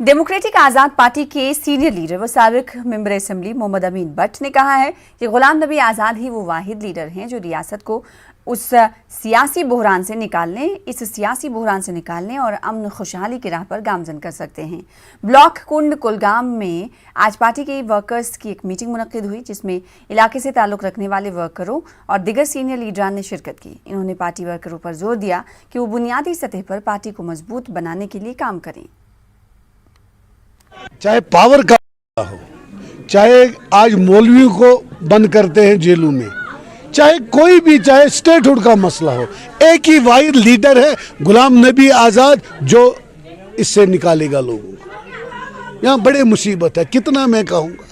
Democratic आज़ाद party के senior leader व साबिक मेंबर असेंबली मोहम्मद अमीन भट्ट ने कहा है कि गुलाम नबी आज़ाद ही वो वाहिद लीडर हैं जो रियासत को इस सियासी बहरान से निकालने और अमन खुशहाली की राह पर गामजन कर सकते हैं। ब्लॉक कुंड कुलगाम में आज पार्टी के वर्कर्स की एक मीटिंग मुनक्किद हुई, जिसमें इलाके से ताल्लुक़ रखने वाले वर्करों और दिगर सीनियर लीडरान ने शिरकत की। इन्होंने पार्टी वर्करों पर जोर दिया कि वो बुनियादी सतह पर पार्टी को मजबूत बनाने के लिए काम करें। चाहे पावर का हो, चाहे आज मौलवियों को बंद करते हैं जेलों में, चाहे कोई भी, चाहे स्टेटहुड का मसला हो, एक ही वाहिद लीडर है गुलाम नबी आज़ाद जो इससे निकालेगा लोगों को। यहाँ बड़ी मुसीबत है, कितना मैं कहूँगा।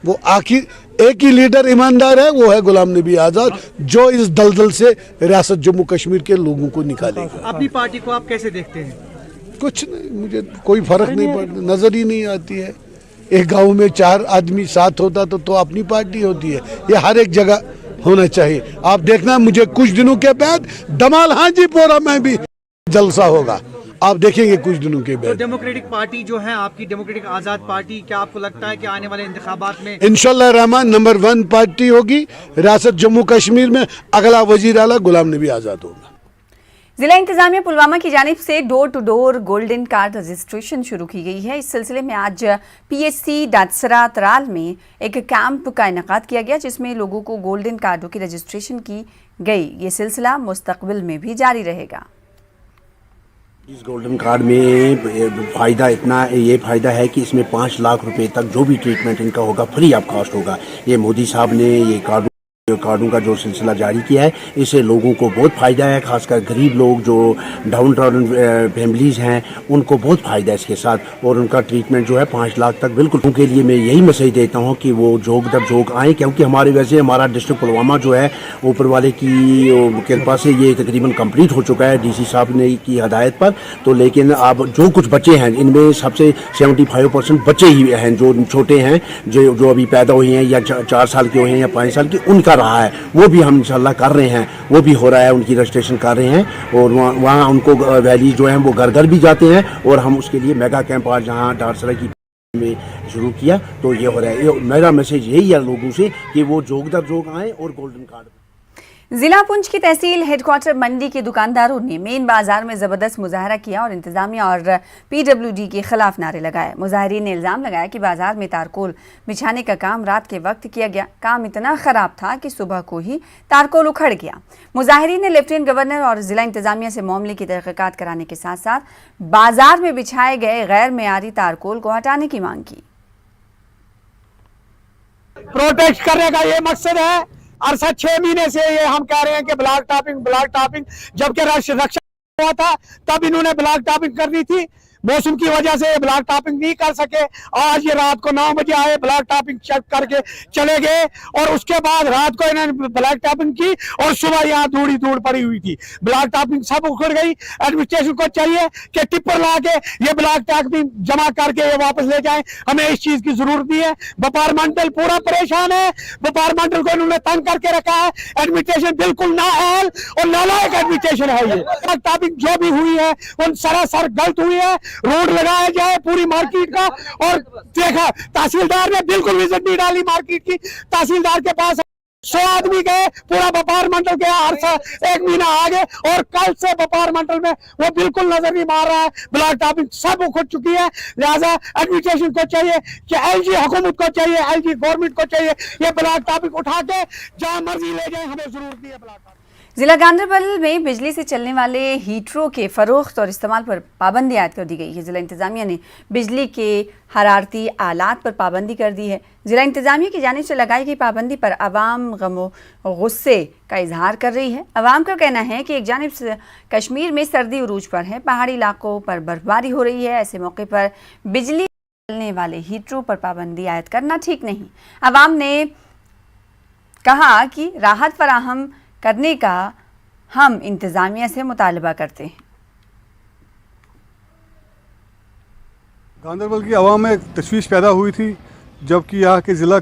वो आखिर एक ही लीडर ईमानदार है, वो है गुलाम नबी आज़ाद जो इस दलदल से रियासत जम्मू कश्मीर के लोगों को निकालेगा। अपनी पार्टी को आप कैसे देखते हैं? कुछ नहीं, मुझे कोई फर्क नहीं पड़ता, नजर ही नहीं आती है। एक गांव में 4 आदमी साथ होता तो अपनी पार्टी होती है। ये हर एक जगह होना चाहिए। आप देखना, मुझे कुछ दिनों के बाद दमाल हाजीपुरा में भी जलसा होगा, आप देखेंगे कुछ दिनों के बाद। तो डेमोक्रेटिक पार्टी जो है आपकी, डेमोक्रेटिक आज़ाद पार्टी, क्या आपको लगता है कि आने वाले इंतखाबात में इंशाल्लाह रहमान नंबर 1 पार्टी होगी रियासत जम्मू कश्मीर में? अगला वजीर आला गुलाम नबी आज़ाद होगा। जिला इंतजामिया पुलवामा की जानिब से door to door golden card registration शुरू की गई है। इस सिलसिले में आज PHC डाटसरा तराल में एक कैंप का इनेकाद किया गया, जिसमें लोगों को गोल्डन कार्डों की रजिस्ट्रेशन की गई। ये सिलसिला मुस्तकबिल में भी जारी रहेगा। इस गोल्डन कार्ड में फ़ायदा ये फ़ायदा है कि इसमें 5 लाख रुपए तक जो भी ट्रीटमेंट इनका होगा फ्री ऑफ कॉस्ट होगा। ये मोदी साहब ने ये कार्डों का जो सिलसिला जारी किया है, इससे लोगों को बहुत फ़ायदा है। खासकर गरीब लोग जो डाउन टाउन फैमिलीज़ हैं, उनको बहुत फ़ायदा है इसके साथ। और उनका ट्रीटमेंट जो है 5 लाख तक बिल्कुल। उनके लिए मैं यही मैसेज देता हूँ कि वो जोग दर जोग आएँ, क्योंकि हमारा डिस्ट्रिक्ट पुलवामा जो है ऊपर वाले की कृपा से ये तकरीबन कंप्लीट हो चुका है DC साहब ने की हदायत पर। तो लेकिन अब जो कुछ बच्चे हैं, इनमें सबसे 75% बच्चे ही हैं जो छोटे हैं, जो अभी पैदा हुए हैं या 4 साल के हुए हैं या 5 साल के, उनका रहा है वो भी हम इंशाल्लाह कर रहे हैं, वो भी हो रहा है, उनकी रजिस्ट्रेशन कर रहे हैं। और वहाँ उनको वैली जो है वो घर घर भी जाते हैं। और हम उसके लिए मेगा कैंप आज यहाँ डाटसरा की में शुरू किया, तो ये हो रहा है। मेरा मैसेज यही है लोगों से कि वो जोग दर जोग आए और गोल्डन कार्ड। जिला पुंछ की तहसील हेडक्वार्टर मंडी के दुकानदारों ने मेन बाजार में जबरदस्त मुजाहरा किया और इंतजामिया और PWD के खिलाफ नारे लगाए। मुजाहिरीन ने इल्जाम लगाया कि बाजार में तारकोल बिछाने का काम रात के वक्त किया गया। काम इतना खराब था कि सुबह को ही तारकोल उखड़ गया। मुजाहिरीन ने लेफ्टिनेंट गवर्नर और जिला इंतजामिया से मामले की तहकीकात कराने के साथ साथ बाजार में बिछाए गए गैर मेयारी तारकोल को हटाने की मांग की। प्रोटेस्ट करने का ये मकसद है। अरसा 6 महीने से ये हम कह रहे हैं कि ब्लॉक टॉपिंग, जबकि रक्षा हुआ था तब इन्होंने ब्लॉक टॉपिंग करनी थी। मौसम की वजह से ब्लॉक टॉपिंग नहीं कर सके। आज ये रात को 9 बजे आए, ब्लॉक टॉपिंग चेक करके चले गए और उसके बाद रात को इन्होंने ब्लॉक टॉपिंग की और सुबह यहाँ धूड़ पड़ी हुई थी। ब्लॉक टॉपिंग सब उखड़ गई। एडमिनिस्ट्रेशन को चाहिए कि टिप्पर ला के ये ब्लॉक टॉपिंग जमा करके ये वापस ले जाएं। हमें इस चीज की जरूरत नहीं है। व्यापार मंडल पूरा परेशान है। व्यापार मंडल को इन्होंने तंग करके रखा है। एडमिनिस्ट्रेशन बिल्कुल नाअहल और नालायक एडमिनिस्ट्रेशन है। ये ब्लॉक टॉपिंग जो भी हुई है उन सरासर गलत हुई है। रोड लगाया जाए पूरी मार्केट का। और देखा तहसीलदार ने बिल्कुल विजिट नहीं डाली मार्केट की। तहसीलदार के पास 100 आदमी गए, पूरा व्यापार मंडल गया, हर साल 1 महीना आगे और कल से व्यापार मंडल में वो बिल्कुल नजर नहीं मार रहा है। ब्लॉक टॉपिंग सब उखड़ चुकी है। लिहाजा एडमिनिस्ट्रेशन को चाहिए कि LG हुकूमत को चाहिए, LG गवर्नमेंट को चाहिए ये ब्लॉक टॉपिंग उठा के जहां मर्जी ले जाए। हमें जरूरत नहीं है ब्लॉक टॉपिंग। जिला गांधरबल में बिजली से चलने वाले हीटरों के फरोख्त और इस्तेमाल पर पाबंदी आयद कर दी गई है। जिला इंतजामिया ने बिजली के हरारती आलात पर पाबंदी कर दी है। जिला इंतजामिया की जानिब से लगाई गई पाबंदी पर आवाम गमो गुस्से का इजहार कर रही है। आवाम का कहना है कि एक जानिब से कश्मीर में सर्दी उरूज पर है, पहाड़ी इलाकों पर बर्फबारी हो रही है। ऐसे मौके पर बिजली चलने वाले हीटरों पर पाबंदी आयद करना ठीक नहीं। आवाम ने कहा कि राहत फराहम करने का हम इंतजामिया से मुतालबा करते हैं। गांधरबल की आवाम में तशवीश पैदा हुई थी जबकि यहाँ के ज़िला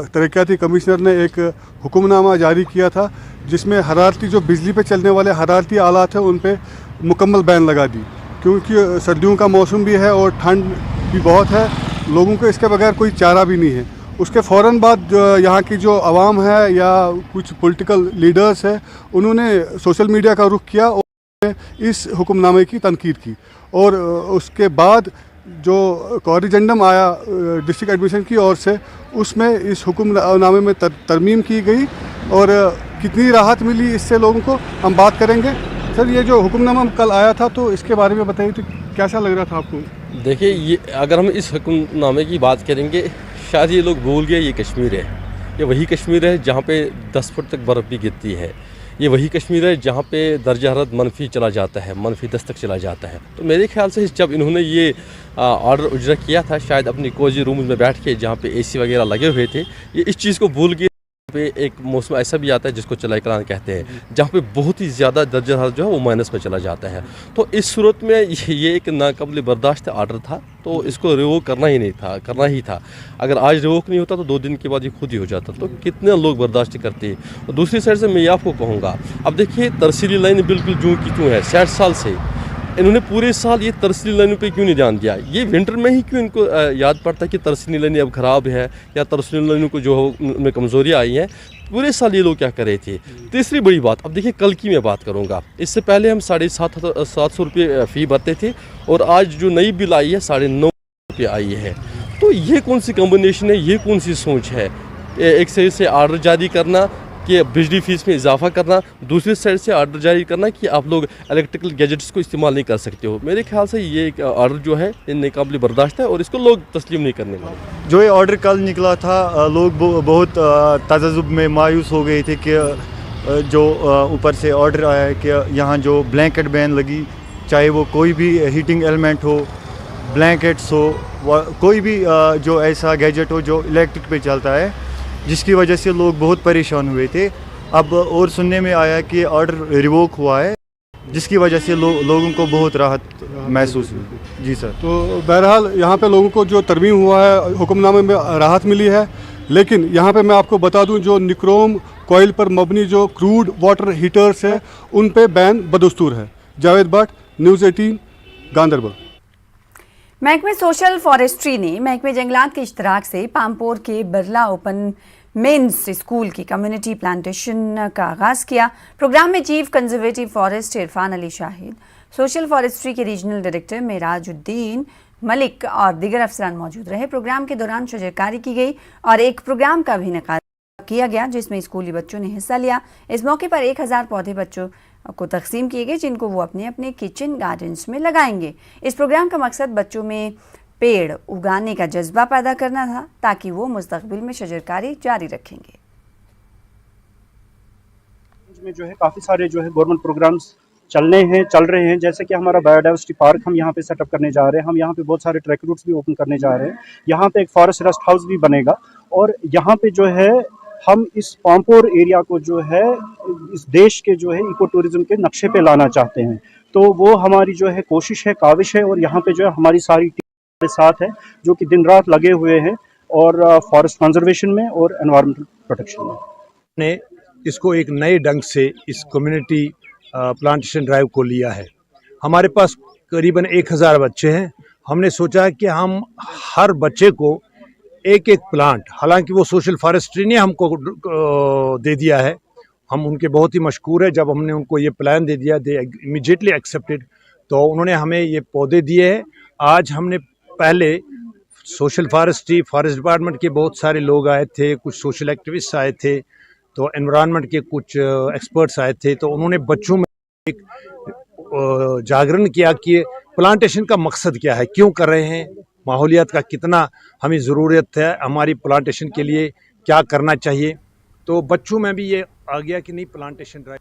तरक्याती कमिश्नर ने एक हुक्मनामा जारी किया था जिसमें हरारती जो बिजली पे चलने वाले हरारती आलात हैं उन पे मुकम्मल बैन लगा दी। क्योंकि सर्दियों का मौसम भी है और ठंड भी बहुत है, लोगों को इसके बगैर कोई चारा भी नहीं है। उसके फ़ौरन बाद यहाँ की जो आवाम है या कुछ पॉलिटिकल लीडर्स है, उन्होंने सोशल मीडिया का रुख किया और इस हुक्मनामे की तनकीद की। और उसके बाद जो कॉरिजेंडम आया डिस्ट्रिक्ट एडमिशन की ओर से, उसमें इस हुक्मनामे में तरमीम की गई और कितनी राहत मिली इससे लोगों को हम बात करेंगे। सर, ये जो हुक्मनामा कल आया था तो इसके बारे में बताइए, तो कैसा लग रहा था आपको? देखिए, ये अगर हम इस हुक्मनामे की बात करेंगे, शायद ये लोग भूल गए ये कश्मीर है। ये वही कश्मीर है जहाँ पे 10 फुट तक बर्फ़ भी गिरती है। ये वही कश्मीर है जहाँ पे दर्जा हरारत मनफी चला जाता है, मनफी 10 तक चला जाता है। तो मेरे ख्याल से जब इन्होंने ये ऑर्डर उजरा किया था, शायद अपनी कोजी रूम में बैठ के जहाँ पे AC वगैरह लगे हुए थे, ये इस चीज़ को भूल गए। पे एक मौसम ऐसा भी आता है जिसको चलाई कलान कहते हैं, जहाँ पे बहुत ही ज़्यादा दर्जा हरारत जो है वो माइनस में चला जाता है। तो इस सूरत में ये एक नाकाबिल बर्दाश्त आर्डर था, तो इसको रिवोक करना ही था। अगर आज रिवोक नहीं होता तो 2 दिन के बाद ये खुद ही हो जाता। तो कितने लोग बर्दाश्त करते हैं। और दूसरी साइड से मैं आपको कहूँगा, अब देखिए तरसीली लाइन बिल्कुल जूँ की त्यों है। 60 साल से इन्होंने पूरे साल ये तरसीली लाइनों पे क्यों नहीं ध्यान दिया? ये विंटर में ही क्यों इनको याद पड़ता है कि तरसीली लाइनें अब ख़राब है या तरसीली लाइनों को जो उनमें कमज़ोरियाँ आई हैं? पूरे साल ये लोग क्या कर रहे थे? तीसरी बड़ी बात, अब देखिए कल की मैं बात करूँगा। इससे पहले हम 750 रुपये फ़ी भरते थे और आज जो नई बिल आई है 9.5 रुपये आई है। तो ये कौन सी कम्बिनेशन है, ये कौन सी सोच है? एक साइड से आर्डर जारी करना कि बिजली फीस में इजाफा करना, दूसरी साइड से आर्डर जारी करना कि आप लोग इलेक्ट्रिकल गैजेट्स को इस्तेमाल नहीं कर सकते हो। मेरे ख्याल से ये एक आर्डर जो है नाकाबिल बर्दाश्त है और इसको लोग तस्लीम नहीं करने वाले। जो ये ऑर्डर कल निकला था, लोग बहुत तजज़ुब में मायूस हो गए थे कि जो ऊपर से ऑर्डर आया है कि यहाँ जो ब्लैंकेट बैन लगी, चाहे वो कोई भी हीटिंग एलिमेंट हो, ब्लैंकेट्स हो, कोई भी जो ऐसा गैजेट हो जो इलेक्ट्रिक पे चलता है, जिसकी वजह से लोग बहुत परेशान हुए थे। अब और सुनने में आया कि ऑर्डर रिवोक हुआ है, जिसकी वजह से लोगों को बहुत राहत महसूस हुई। जी सर। तो बहरहाल यहाँ पे लोगों को जो तरमीम हुआ है, हुक्मनामे में राहत मिली है। लेकिन यहाँ पे मैं आपको बता दूँ, जो निक्रोम कोयल पर मबनी जो क्रूड वाटर हीटर्स है, उन पे बैन बदस्तूर है। जावेद भट्ट, न्यूज़ 18, गांधरबल। महकमे सोशल फॉरेस्ट्री ने महकमे जंगलात के इश्तराक से पामपोर के बिरला ओपन मेंस स्कूल की कम्युनिटी प्लांटेशन का आगाज़ किया। प्रोग्राम में chief conservative forest Irfan Ali Shahid, social forestry के रीजनल डायरेक्टर मेराजुद्दीन मलिक और दीगर अफसरान मौजूद रहे। प्रोग्राम के दौरान शजरकारी की गई और एक प्रोग्राम का भी इनेकाद किया गया जिसमें स्कूली बच्चों ने हिस्सा लिया। इस मौके पर 1000 पौधे बच्चों को तकसीम किए गए, जिनको वो अपने अपने किचन गार्डन्स में लगाएंगे। इस प्रोग्राम का मकसद बच्चों में पेड़ उगाने का जज्बा पैदा करना था, ताकि वो मुस्तकबिल में शजरकारी जारी रखेंगे। में जो है काफ़ी सारे जो है गवर्नमेंट प्रोग्राम्स चल रहे हैं, जैसे कि हमारा बायोडाइवर्सिटी पार्क हम यहाँ पे सेटअप करने जा रहे हैं। हम यहाँ पे बहुत सारे ट्रैक रूट्स भी ओपन करने जा रहे हैं। यहाँ पे एक फॉरेस्ट रेस्ट हाउस भी बनेगा और यहाँ पे जो है हम इस पामपोर एरिया को जो है इस देश के जो है इको टूरिज्म के नक्शे पे लाना चाहते हैं। तो वो हमारी जो है कोशिश है, काविश है और यहाँ पे जो है हमारी सारी टीम हमारे साथ है, जो कि दिन रात लगे हुए हैं और फॉरेस्ट कंजर्वेशन में और एनवायरमेंटल प्रोटेक्शन में। ने इसको एक नए ढंग से इस कम्युनिटी प्लांटेशन ड्राइव को लिया है। हमारे पास करीबन 1000 बच्चे हैं। हमने सोचा कि हम हर बच्चे को एक एक प्लांट, हालांकि वो सोशल फॉरेस्ट्री ने हमको दे दिया है, हम उनके बहुत ही मशकूर है। जब हमने उनको ये प्लान दे दिया, दे इमीडिएटली एक्सेप्टेड, तो उन्होंने हमें ये पौधे दिए हैं। आज हमने पहले सोशल फॉरेस्ट्री, फॉरेस्ट डिपार्टमेंट के बहुत सारे लोग आए थे, कुछ सोशल एक्टिविस्ट आए थे, तो एनवायरनमेंट के कुछ एक्सपर्ट्स आए थे। तो उन्होंने बच्चों में एक जागरण किया कि प्लांटेशन का मकसद क्या है, क्यों कर रहे हैं, माहौलियात का कितना हमें ज़रूरत है, हमारी प्लांटेशन के लिए क्या करना चाहिए। तो बच्चों में भी ये आ गया कि नहीं, प्लांटेशन ड्राइव